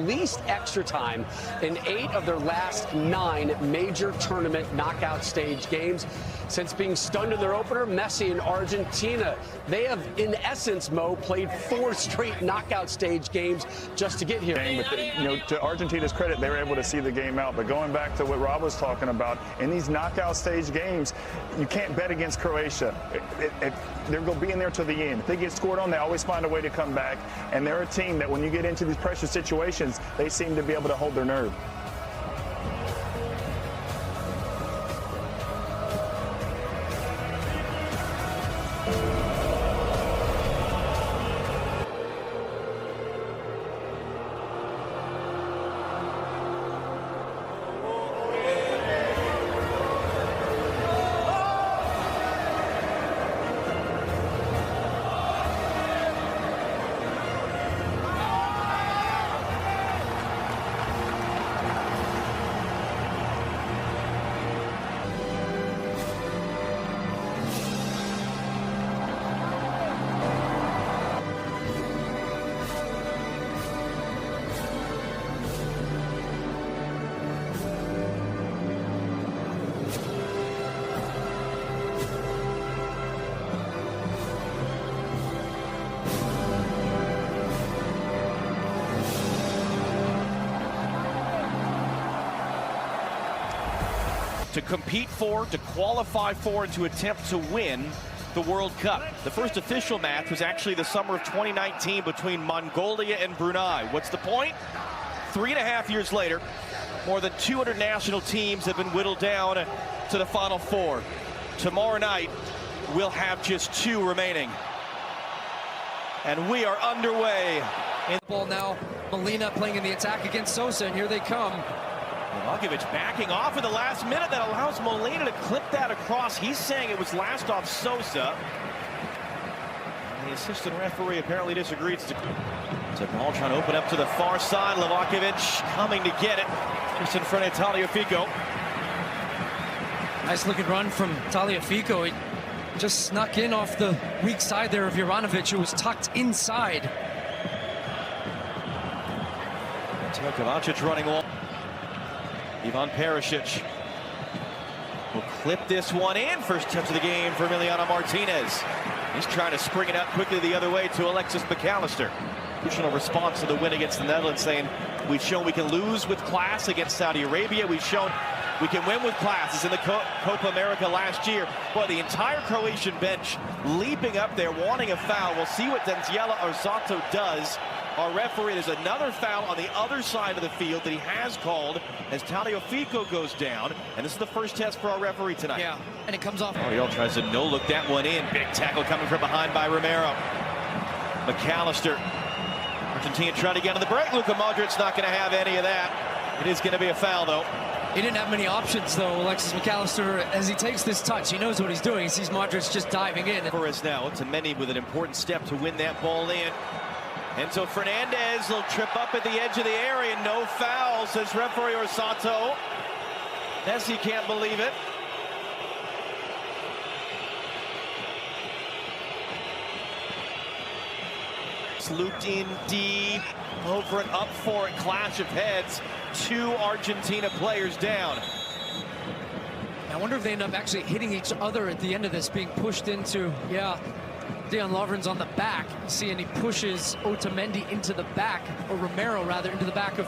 least extra time in 8 of their last 9 major tournament knockout stage games. Since being stunned in their opener, Messi and Argentina, they have, in essence, Mo, played 4 straight knockout stage games just to get here. To Argentina's credit, they were able to see the game out. But going back to what Rob was talking about, in these knockout stage games, you can't bet against Croatia. They're going to be in there to the end. If they get scored on, they always find a way to come back. And they're a team that when you get into these pressure situations, they seem to be able to hold their nerve. To compete for, to qualify for, and to attempt to win the World Cup. The first official match was actually the summer of 2019 between Mongolia and Brunei. What's the point? 3.5 years later, more than 200 national teams have been whittled down to the Final Four. Tomorrow night, we'll have just 2 remaining. And we are underway. In the ball now, Molina playing in the attack against Sosa, and here they come. Lukovic backing off in the last minute. That allows Molina to clip that across. He's saying it was last off Sosa. And the assistant referee apparently disagrees. Ball trying to open up to the far side. Lukovic coming to get it. Just in front of Tagliafico. Nice looking run from Tagliafico. He just snuck in off the weak side there of Juranovic, who was tucked inside. Kovacic running long. Ivan Perisic will clip this one in. First touch of the game for Emiliano Martinez. He's trying to spring it out quickly the other way to Alexis McAllister. Crucial response to the win against the Netherlands, saying we've shown we can lose with class against Saudi Arabia. We've shown we can win with class. As in the Copa America last year. Boy, the entire Croatian bench leaping up there, wanting a foul. We'll see what Denziella Orsato does. Our referee, there's another foul on the other side of the field that he has called as Tagliafico goes down. And this is the first test for our referee tonight. Yeah, and it comes off. Oriol tries to no-look that one in. Big tackle coming from behind by Romero. McAllister. Argentina trying to get on the break. Luka Modric not going to have any of that. It is going to be a foul, though. He didn't have many options, though, Alexis McAllister, as he takes this touch. He knows what he's doing. He sees Modric just diving in. For us now, Otamendi with an important step to win that ball in. Enzo Fernandez will trip up at the edge of the area. No foul, says referee Orsato. Messi can't believe it. It's looped in deep, over and up for it. Clash of heads. 2 Argentina players down. I wonder if they end up actually hitting each other at the end of this, being pushed into, Dejan Lovren's on the back. You see, and he pushes Otamendi into the back, or Romero rather, into the back of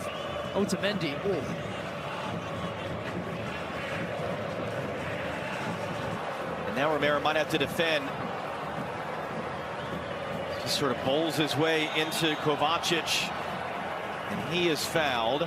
Otamendi. Ooh. And now Romero might have to defend. Just sort of bowls his way into Kovacic, and he is fouled.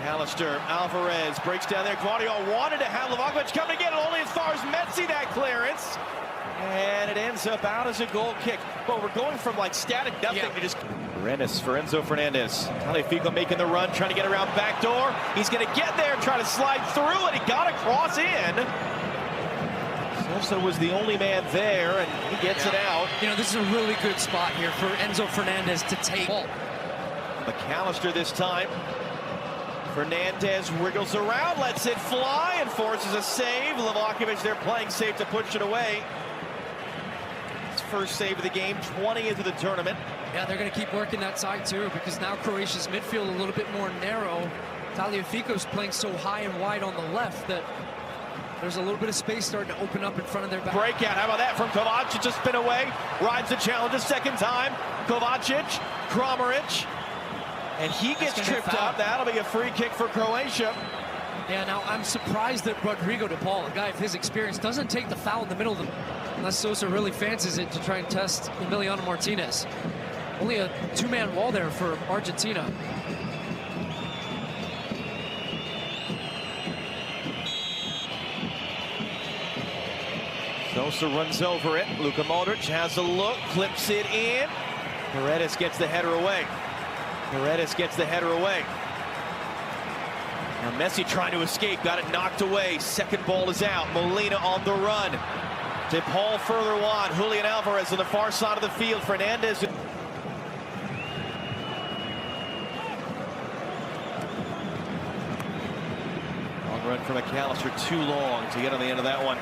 McAllister, Alvarez breaks down there. Guardiola wanted to have Lukovic come to get it, only as far as Messi, that clearance. And it ends up out as a goal kick. But we're going from like static nothing to just... Rennes for Enzo Fernandez. Tagliafico making the run, trying to get around back door. He's going to get there, try to slide through, and he got across in. Sosa was the only man there, and he gets it out. You know, this is a really good spot here for Enzo Fernandez to take. McAllister this time. Fernandez wiggles around, lets it fly, and forces a save. Livakovic there playing safe to push it away. His first save of the game, 20 into the tournament. Yeah, they're going to keep working that side too, because now Croatia's midfield a little bit more narrow. Tagliafico's playing so high and wide on the left that there's a little bit of space starting to open up in front of their back. Breakout, how about that from Kovacic, to spin away, rides the challenge a second time. Kovacic, Kramaric, and he gets tripped up. That'll be a free kick for Croatia. Yeah, now I'm surprised that Rodrigo de Paul, a guy of his experience, doesn't take the foul in the middle of them, unless Sosa really fancies it to try and test Emiliano Martinez. Only a two-man wall there for Argentina. Sosa runs over it. Luka Modric has a look, clips it in. Paredes gets the header away. Paredes gets the header away. Now Messi trying to escape, got it knocked away. Second ball is out. Molina on the run. De Paul further on. Julian Alvarez on the far side of the field. Fernandez. Long run from McAllister, too long to get on the end of that one.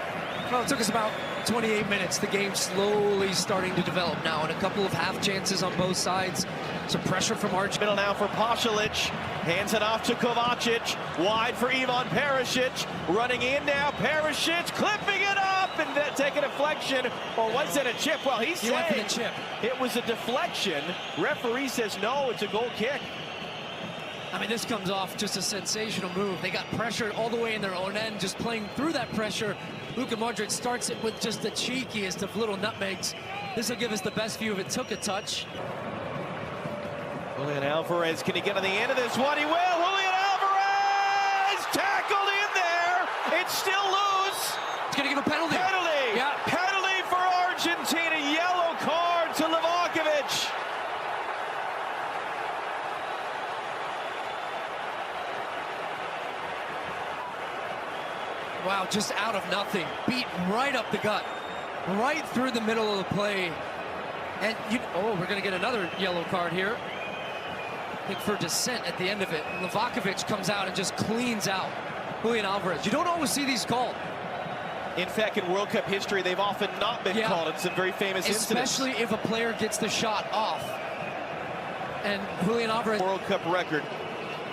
Well, it took us about 28 minutes. The game slowly starting to develop now, and a couple of half chances on both sides. Some pressure from Argentina. Middle now for Pasalic. Hands it off to Kovacic. Wide for Ivan Perisic. Running in now. Perisic clipping it up and taking a deflection. Or was it a chip? Well, he went for the chip. It was a deflection. Referee says no, it's a goal kick. I mean, this comes off just a sensational move. They got pressured all the way in their own end, just playing through that pressure. Luka Modric starts it with just the cheekiest of little nutmegs. This will give us the best view if it took a touch. Julian Alvarez, can he get on the end of this one? He will! Julian Alvarez! Tackled in there! It's still loose! It's gonna give a penalty. Penalty! Yeah. Penalty for Argentina. Yellow card to Livakovic. Wow, just out of nothing. Beat right up the gut. Right through the middle of the play. And we're gonna get another yellow card here. I think for dissent at the end of it. Livakovic comes out and just cleans out Julian Alvarez. You don't always see these called. In fact, in World Cup history, they've often not been called in some very famous incidents. Especially if a player gets the shot off. And Julian Alvarez. World Cup record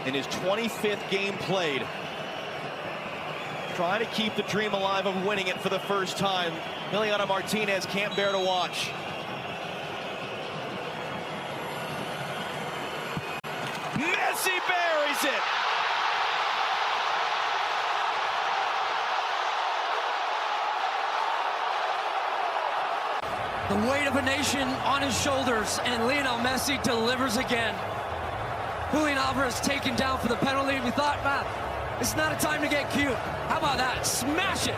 in his 25th game played. Trying to keep the dream alive of winning it for the first time. Emiliano Martinez can't bear to watch. Messi buries it. The weight of a nation on his shoulders, and Lionel Messi delivers again. Julian Alvarez taken down for the penalty. We thought, it's not a time to get cute. How about that? Smash it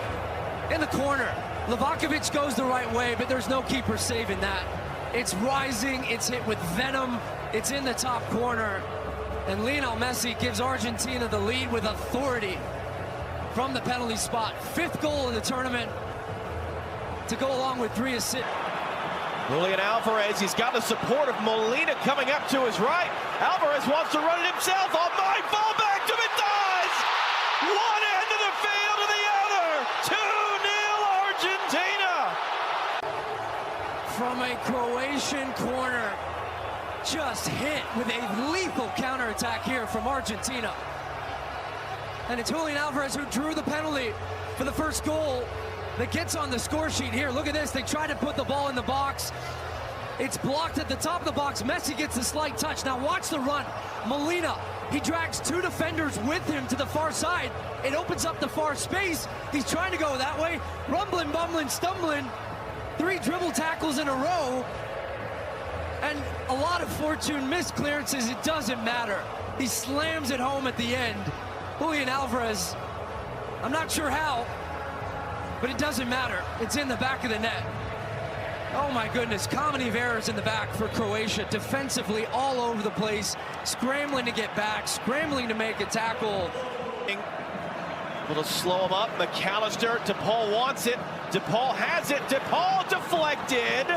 in the corner. Livakovic goes the right way, but there's no keeper saving that. It's rising, it's hit with venom, it's in the top corner. And Lionel Messi gives Argentina the lead with authority from the penalty spot. 5th goal in the tournament to go along with 3 assists. Julian Alvarez, he's got the support of Molina coming up to his right. Alvarez wants to run it himself. Oh my, fall back to it, does! One end of the field to the other. 2-0 Argentina. From a Croatian corner, just hit with a lethal counterattack here from Argentina. And it's Julian Alvarez who drew the penalty for the first goal that gets on the score sheet here. Look at this, they try to put the ball in the box. It's blocked at the top of the box. Messi gets a slight touch. Now watch the run. Molina, he drags 2 defenders with him to the far side. It opens up the far space. He's trying to go that way. Rumbling, bumbling, stumbling. 3 dribble tackles in a row. And a lot of fortune missed clearances. It doesn't matter. He slams it home at the end. Julian Alvarez, I'm not sure how, but it doesn't matter. It's in the back of the net. Oh my goodness, comedy of errors in the back for Croatia. Defensively all over the place, scrambling to get back, scrambling to make a tackle. Little slow him up, McAllister, De Paul wants it, De Paul has it, De Paul deflected.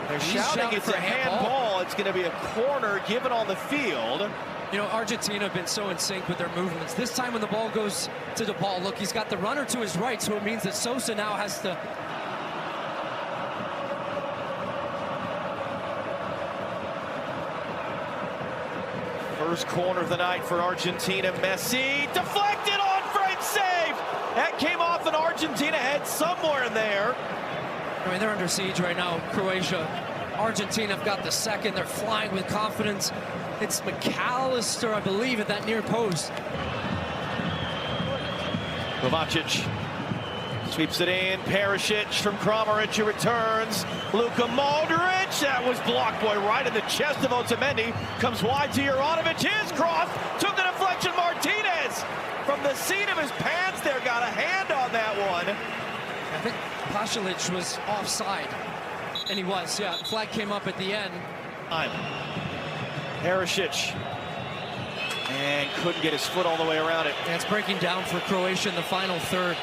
They're shouting it's a handball. It's going to be a corner given on the field. You know, Argentina have been so in sync with their movements. This time when the ball goes to the ball, look, he's got the runner to his right, so it means that Sosa now has to... First corner of the night for Argentina. Messi deflected, on frame save. That came off an Argentina head somewhere in there. I mean, they're under siege right now, Croatia. Argentina have got the second. They're flying with confidence. It's McAllister, I believe, at that near post. Kovacic sweeps it in. Perisic from Kramaric, who returns. Luka Modric, that was blocked, boy, right in the chest of Otamendi. Comes wide to Juranovic. His cross took the deflection. Martinez, from the seat of his pants there, got a hand on that one. I think Pasalic was offside. And he was, yeah. The flag came up at the end. Perisic. And couldn't get his foot all the way around it. And it's breaking down for Croatia in the final third.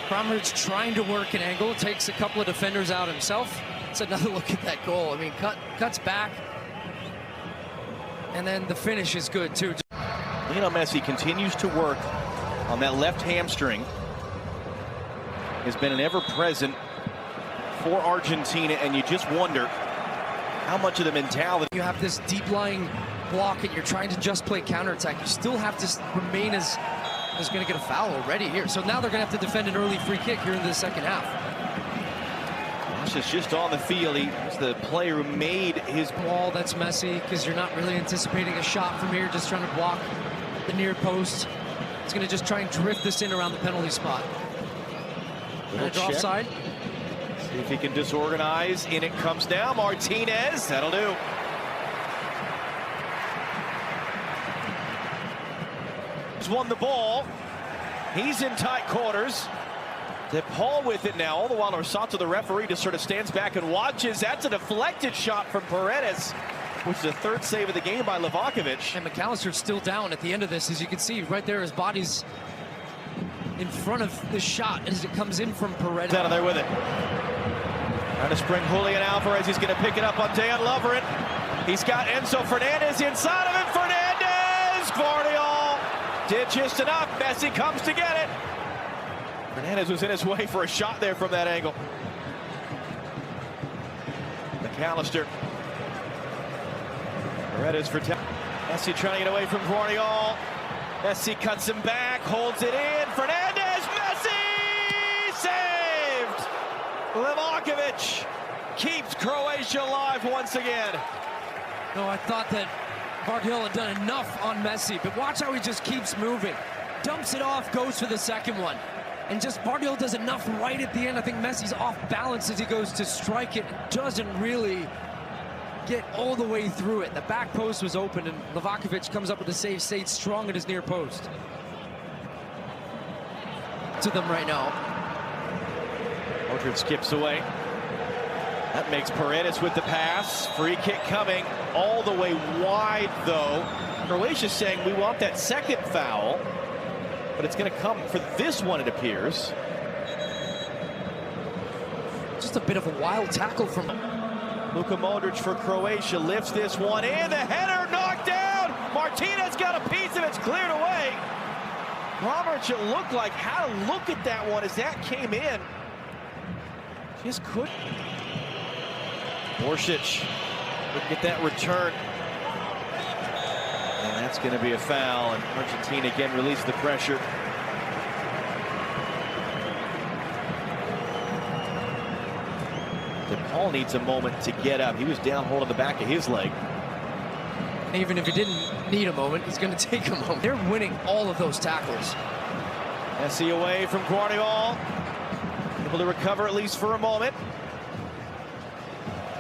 Kramaric trying to work an angle, takes a couple of defenders out himself. It's another look at that goal. I mean, cuts back. And then the finish is good, too. Lionel Messi continues to work on that left hamstring. Has been an ever-present for Argentina, and you just wonder how much of the mentality. You have this deep-lying block, and you're trying to just play counterattack. You still have to remain as going to get a foul already here. So now they're going to have to defend an early free kick here in the second half. Josh is just on the field. He's the player who made his ball. That's Messi, because you're not really anticipating a shot from here, just trying to block the near post. He's going to just try and drift this in around the penalty spot. Offside. See if he can disorganize. In it comes now. Martinez. That'll do. He's won the ball. He's in tight quarters. De Paul with it now. All the while, Orsato, the referee, just sort of stands back and watches. That's a deflected shot from Paredes, which is the third save of the game by Livakovic. And McAllister's still down at the end of this. As you can see right there, his body's in front of the shot as it comes in from Paredes. Out of there with it. Trying to spring Julian Alvarez. He's going to pick it up on Dan Lovren. He's got Enzo Fernandez inside of him. Fernandez! Guardiola did just enough. Messi comes to get it. Fernandez was in his way for a shot there from that angle. McAllister. Paredes for Messi trying to get away from Guardiola. Messi cuts him back, holds it in. Fernandez, Messi! Saved! Livakovic keeps Croatia alive once again. No, I thought that Guardiola had done enough on Messi, but watch how he just keeps moving. Dumps it off, goes for the second one. And just Guardiola does enough right at the end. I think Messi's off balance as he goes to strike it. Doesn't really get all the way through it. The back post was open, and Livakovic comes up with a save, stayed strong at his near post. To them right now. Modric skips away. That makes Paredes with the pass. Free kick coming all the way wide, though. Croatia saying we want that second foul, but it's going to come for this one, it appears. Just a bit of a wild tackle from Luka Modric for Croatia lifts this one in. The header knocked down. Martinez got a piece of it's cleared away. Kramaric, it looked like, had a look at that one as that came in. Just couldn't. Orsic couldn't get that return. And that's going to be a foul, and Argentina again released the pressure. Paul needs a moment to get up. He was down holding the back of his leg. Even if he didn't need a moment, he's going to take a moment. They're winning all of those tackles. Messi away from Guardiola. Able to recover at least for a moment.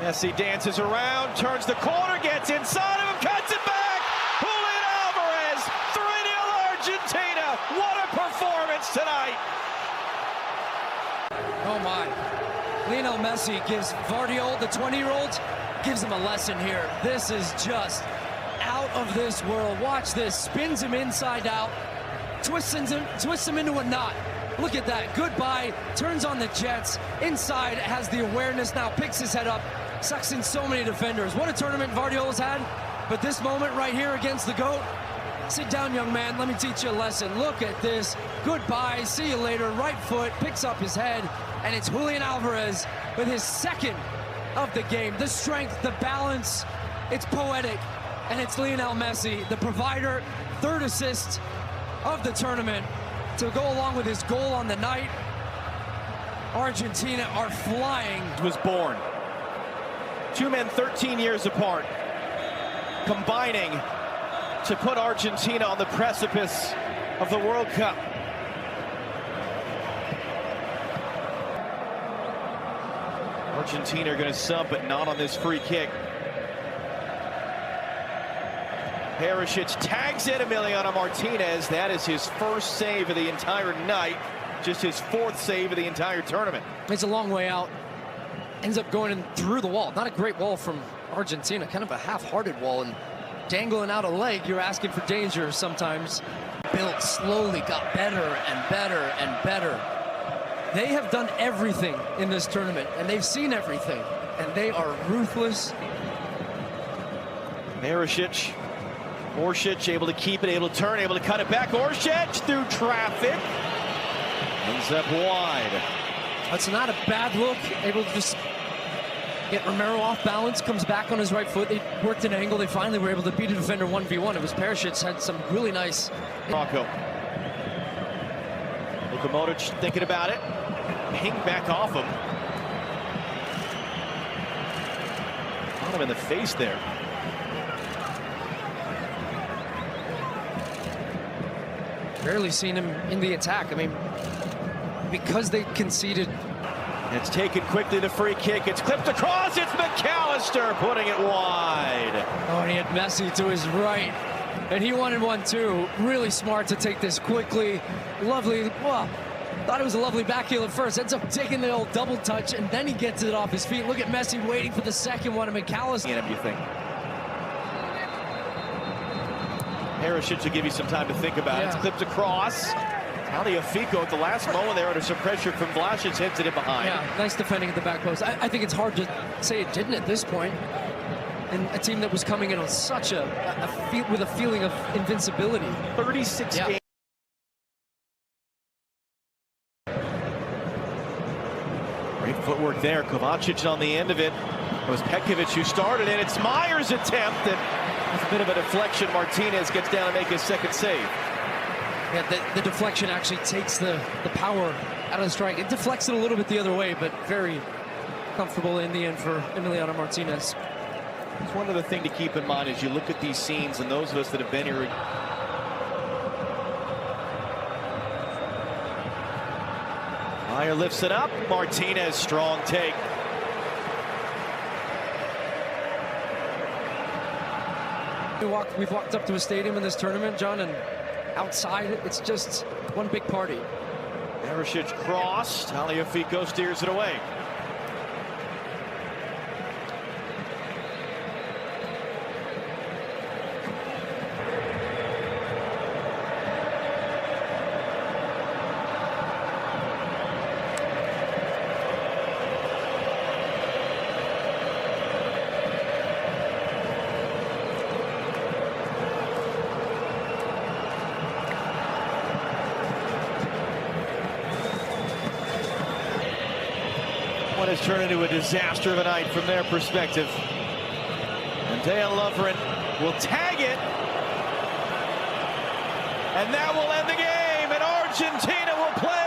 Messi dances around, turns the corner, gets inside of him, cuts it back. Julian Alvarez, 3-0 Argentina. What a performance tonight. Oh my. Lionel Messi gives Guardiola, the 20-year-old, gives him a lesson here. This is just out of this world. Watch this. Spins him inside out. Twists him into a knot. Look at that. Goodbye. Turns on the jets. Inside, has the awareness now. Picks his head up. Sucks in so many defenders. What a tournament Guardiola's had. But this moment right here against the GOAT, sit down, young man, let me teach you a lesson. Look at this. Goodbye, see you later. Right foot, picks up his head, and it's Julian Alvarez with his second of the game. The strength, the balance, it's poetic. And it's Lionel Messi, the provider, third assist of the tournament to go along with his goal on the night. Argentina are flying. Was born. Two men 13 years apart, combining to put Argentina on the precipice of the World Cup. Argentina are going to sub, but not on this free kick. Perisic tags in Emiliano Martinez. That is his first save of the entire night. Just his fourth save of the entire tournament. It's a long way out. Ends up going in through the wall. Not a great wall from Argentina. Kind of a half-hearted wall. And dangling out a leg, you're asking for danger sometimes. Built slowly, got better and better and better. They have done everything in this tournament, and they've seen everything. And they are ruthless. Perisic. Orsic able to keep it, able to turn, able to cut it back. Orsic through traffic. Ends up wide. That's not a bad look. Able to just get Romero off balance, comes back on his right foot. They worked an angle. They finally were able to beat a defender 1v1. It was Perisic had some really nice. Luka Modric thinking about it. Ping back off him. Got him in the face there. Barely seen him in the attack. I mean, because they conceded. It's taken quickly, the free kick. It's clipped across. It's McAllister putting it wide. Oh, and he had Messi to his right. And he wanted one too. Really smart to take this quickly. Lovely. Well, thought it was a lovely back heel at first. Ends up taking the old double touch, and then he gets it off his feet. Look at Messi waiting for the second one. And McAllister. You think? Perisic will give you some time to think about it. It's clipped across. Tagliafico at the last moment there under some pressure from Vlasic, hits it in behind. Yeah, nice defending at the back post. I think it's hard to say it didn't at this point. And a team that was coming in on such with a feeling of invincibility. 36 games. Great footwork there. Kovacic on the end of it. It was Pekovic who started it. It's Meyer's attempt. And with a bit of a deflection, Martinez gets down and make his second save. Yeah, the deflection actually takes the power out of the strike. It deflects it a little bit the other way, but very comfortable in the end for Emiliano Martinez. It's one other thing to keep in mind as you look at these scenes, and those of us that have been here. Meyer lifts it up. Martinez, strong take. We've walked up to a stadium in this tournament, John, and outside it's just one big party. Perisic cross. Tagliafico steers it away. What has turned into a disaster of a night from their perspective. And Dejan Lovren will tag it. And that will end the game. And Argentina will play